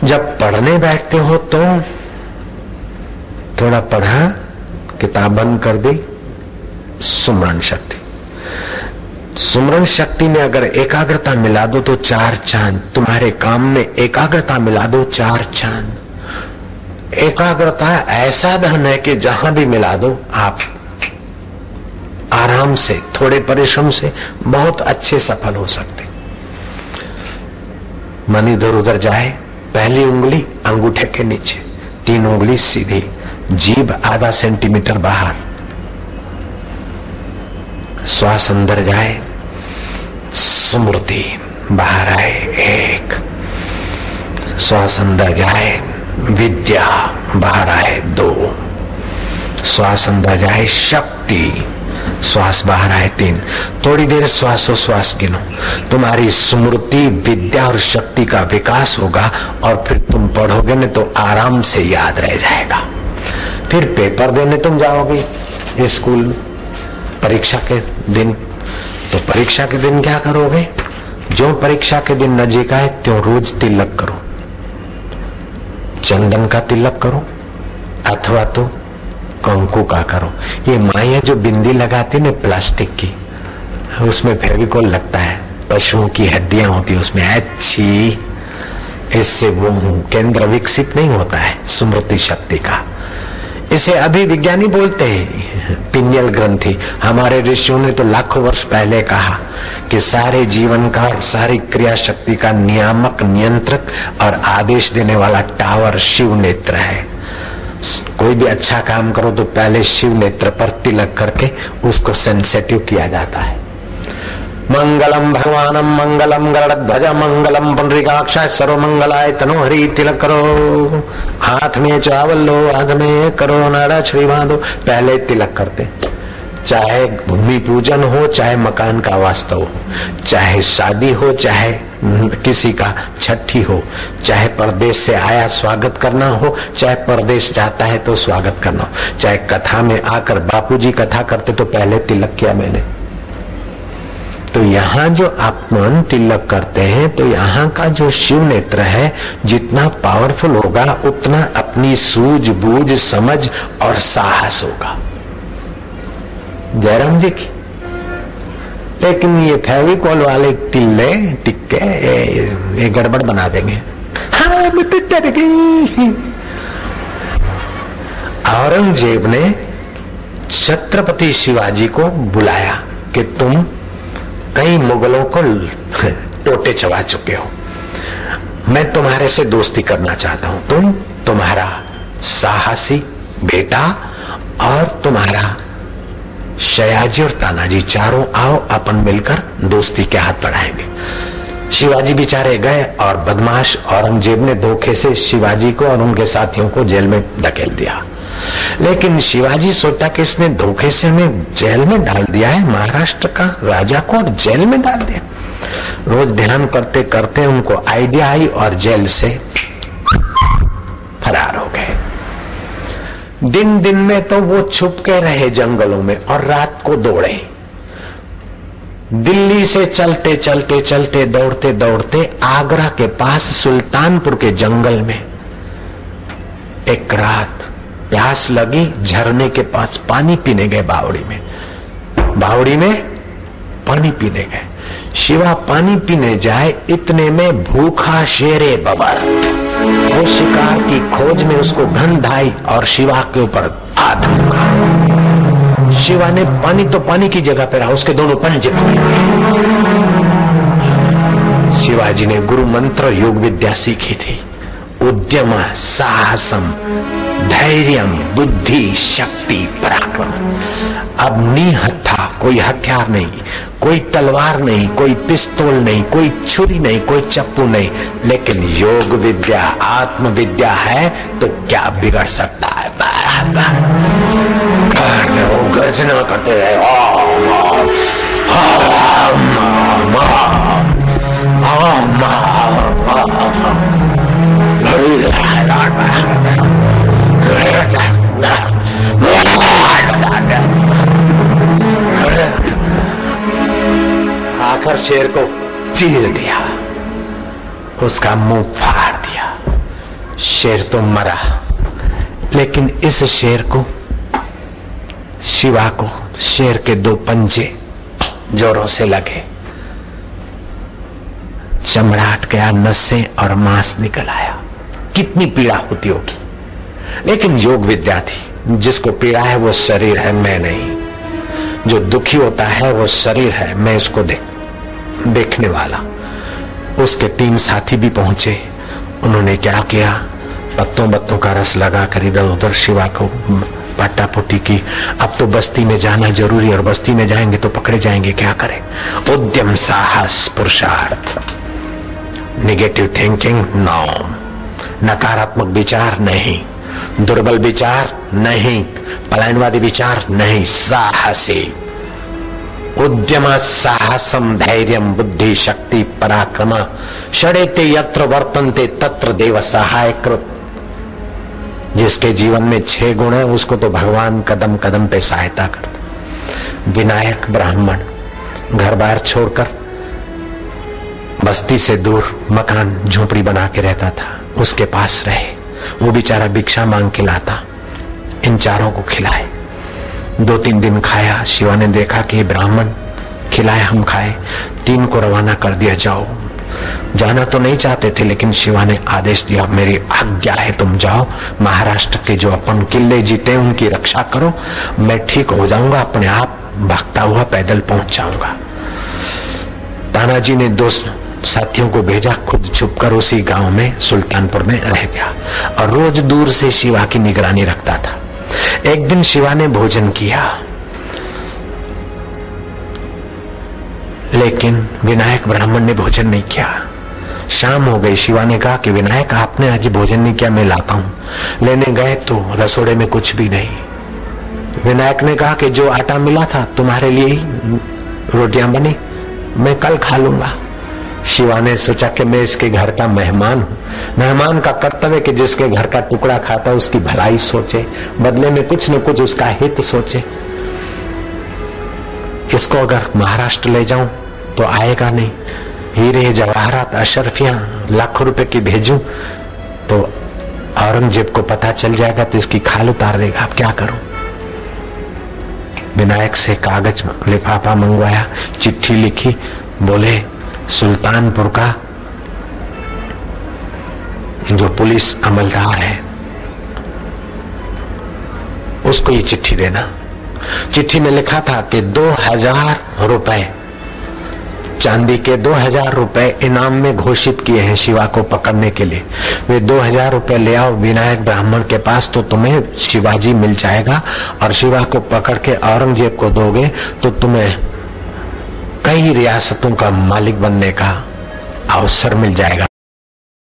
जब पढ़ने बैठते हो तो थोड़ा पढ़ा, किताब बंद कर दी, सुमरण शक्ति। सुमरण शक्ति में अगर एकाग्रता मिला दो तो 4 चांद। तुम्हारे काम में एकाग्रता मिला दो, 4 चांद। एकाग्रता ऐसा धन है कि जहां भी मिला दो आप आराम से, थोड़े परिश्रम से बहुत अच्छे सफल हो सकते। मन इधर उधर जाए, पहली उंगली अंगूठे के नीचे, 3 उंगली सीधी, जीभ आधा सेंटीमीटर बाहर, श्वास अंदर जाए, स्मृति बाहर आए, 1, श्वास अंदर जाए, विद्या बाहर आए, 2, श्वास अंदर जाए, शक्ति, श्वास बाहर आए, 3। थोड़ी देर श्वासोश्वास गिनो, तुम्हारी स्मृति, विद्या और शक्ति का विकास होगा और फिर तुम पढ़ोगे न तो आराम से याद रह जाएगा। फिर पेपर देने तुम जाओगे स्कूल, परीक्षा के दिन, तो परीक्षा के दिन क्या करोगे? जो परीक्षा के दिन नजीक आए त्यों रोज तिलक करो, चंदन का तिलक करो अथवा तो कंकु का करो। ये माया जो बिंदी लगाती ना प्लास्टिक की, उसमें फेविकोल लगता है, पशुओं की हड्डियां होती है उसमें, अच्छी, इससे वो केंद्र विकसित नहीं होता है स्मृति शक्ति का। इसे अभी विज्ञानी बोलते हैं पिनियल ग्रंथि। हमारे ऋषियों ने तो लाखों वर्ष पहले कहा कि सारे जीवन का और सारी क्रिया शक्ति का नियामक, नियंत्रक और आदेश देने वाला टावर शिव नेत्र है। कोई भी अच्छा काम करो तो पहले शिव नेत्र पर तिलक करके उसको सेंसिटिव किया जाता है। मंगलम भगवानम मंगलम गरुड़ध्वज मंगलम पुंडरीकाक्षाय सर्वमंगलाय तनोहरि। तिलक करो, हाथ में चावल लो, हाथ में करो नारा श्री बांधो, पहले तिलक करते। चाहे भूमि पूजन हो, चाहे मकान का वास्तव हो, चाहे शादी हो, चाहे किसी का छठी हो, चाहे परदेश से आया स्वागत करना हो, चाहे परदेश जाता है तो स्वागत करना हो, चाहे कथा में आकर बापूजी कथा करते तो पहले तिलक किया मैंने। तो यहाँ जो आप मन तिलक करते हैं तो यहाँ का जो शिव नेत्र है जितना पावरफुल होगा उतना अपनी सूझबूझ, समझ और साहस होगा। जयराम जी की। लेकिन ये फेविकॉल वाले तिल्ले टिक्के ये गड़बड़ बना देंगे। हाँ मैं तो डर गई। औरंगजेब ने छत्रपति शिवाजी को बुलाया कि तुम कई मुगलों को टोटे चबा चुके हो, मैं तुम्हारे से दोस्ती करना चाहता हूं। तुम्हारा साहसी बेटा और तुम्हारा शयाजी और तानाजी चारों आओ, अपन मिलकर दोस्ती के हाथ बढ़ाएंगे। शिवाजी बेचारे गए और बदमाश औरंगजेब ने धोखे से शिवाजी को और उनके साथियों को जेल में धकेल दिया। लेकिन शिवाजी सोचा कि इसने धोखे से हमें जेल में डाल दिया है, महाराष्ट्र का राजा को और जेल में डाल दिया। रोज ध्यान करते करते उनको आइडिया आई और जेल से फरार हो गए। दिन दिन में तो वो छुप के रहे जंगलों में और रात को दौड़े। दिल्ली से चलते चलते चलते दौड़ते दौड़ते आगरा के पास सुल्तानपुर के जंगल में एक रात प्यास लगी, झरने के पास पानी पीने गए। बावड़ी में पानी पीने गए। शिवा पानी पीने जाए, इतने में भूखा शेरे बबर वो शिकार की खोज में उसको गंध आई और शिवा के ऊपर आ धमका। शिवा ने पानी तो पानी की जगह पर रहा, उसके दोनों पंजे पकड़ लिए। शिवाजी ने गुरु मंत्र योग विद्या सीखी थी। उद्यम साहसम धैर्यम बुद्धि शक्ति पराक्रम। अब निहत्था, कोई हथियार नहीं, कोई तलवार नहीं, कोई पिस्तौल नहीं, कोई छुरी नहीं, कोई चप्पू नहीं, लेकिन योग विद्या आत्म विद्या है तो क्या बिगड़ सकता है। वो गर्जना करते रहे। आखिर शेर को चीर दिया, उसका मुंह फाड़ दिया। शेर तो मरा, लेकिन इस शेर को, शिवा को, शेर के 2 पंजे जोरों से लगे, चमड़ा हट गया, नसें और मांस निकल आया। कितनी पीड़ा होती होगी, लेकिन योग विद्या थी। जिसको पीड़ा है वो शरीर है, मैं नहीं। जो दुखी होता है वो शरीर है, मैं उसको देखने वाला। उसके 3 साथी भी पहुंचे। उन्होंने क्या किया, पत्तों का रस लगाकर इधर उधर शिवा को पट्टापुट्टी की। अब तो बस्ती में जाना जरूरी, और बस्ती में जाएंगे तो पकड़े जाएंगे, क्या करें। उद्यम, साहस, पुरुषार्थ, निगेटिव थिंकिंग नो, नकारात्मक विचार नहीं, दुर्बल विचार नहीं, पलायनवादी विचार नहीं, साहसी, उद्यम, साहसम, धैर्यम, बुद्धि, शक्ति, पराक्रम, षडेते यत्र वर्तन्ते तत्र देव सहायकृत। जिसके जीवन में 6 गुण है उसको तो भगवान कदम कदम पे सहायता करता। विनायक ब्राह्मण घर बार छोड़कर बस्ती से दूर मकान झोपड़ी बना के रहता था, उसके पास रहे। वो बेचारा भिक्षा मांग के लाता, इन चारों को खिलाए। 2-3 दिन खाया। शिवा ने देखा कि ब्राह्मण खिलाए, हम खाए। 3 को रवाना कर दिया, जाओ। जाना तो नहीं चाहते थे, लेकिन शिवा ने आदेश दिया, मेरी आज्ञा है, तुम जाओ। महाराष्ट्र के जो अपन किले जीते उनकी रक्षा करो, मैं ठीक हो जाऊंगा, अपने आप भागता हुआ पैदल पहुंच जाऊंगा। तानाजी ने 2 साथियों को भेजा, खुद छुपकर उसी गांव में सुल्तानपुर में रह गया और रोज दूर से शिवा की निगरानी रखता था। एक दिन शिवा ने भोजन किया, लेकिन विनायक ब्राह्मण ने भोजन नहीं किया। शाम हो गई। शिवा ने कहा कि विनायक, आपने आज भोजन नहीं किया, मैं लाता हूं। लेने गए तो रसोड़े में कुछ भी नहीं। विनायक ने कहा कि जो आटा मिला था तुम्हारे लिए ही रोटियां बनी, मैं कल खा लूंगा। शिवा ने सोचा कि मैं इसके घर का मेहमान हूं। मेहमान का कर्तव्य कि जिसके घर का टुकड़ा खाता उसकी भलाई सोचे, बदले में कुछ न कुछ उसका हित सोचे। इसको अगर महाराष्ट्र ले जाऊं तो आएगा नहीं। हीरे जवाहरात अशरफियां लाखों रुपए की भेजूं तो औरंगजेब को पता चल जाएगा तो इसकी खाल उतार देगा। अब क्या करूं। विनायक से कागज लिफाफा मंगवाया, चिट्ठी लिखी, बोले सुल्तानपुर का जो पुलिस अमलदार है उसको ये चिट्ठी देना। चिट्ठी में लिखा था कि 2000 रुपए, चांदी के 2000 रुपए इनाम में घोषित किए हैं शिवा को पकड़ने के लिए। वे 2000 रुपए ले आओ विनायक ब्राह्मण के पास तो तुम्हें शिवाजी मिल जाएगा, और शिवा को पकड़ के औरंगजेब को दोगे तो तुम्हें कई रियासतों का मालिक बनने का अवसर मिल जाएगा।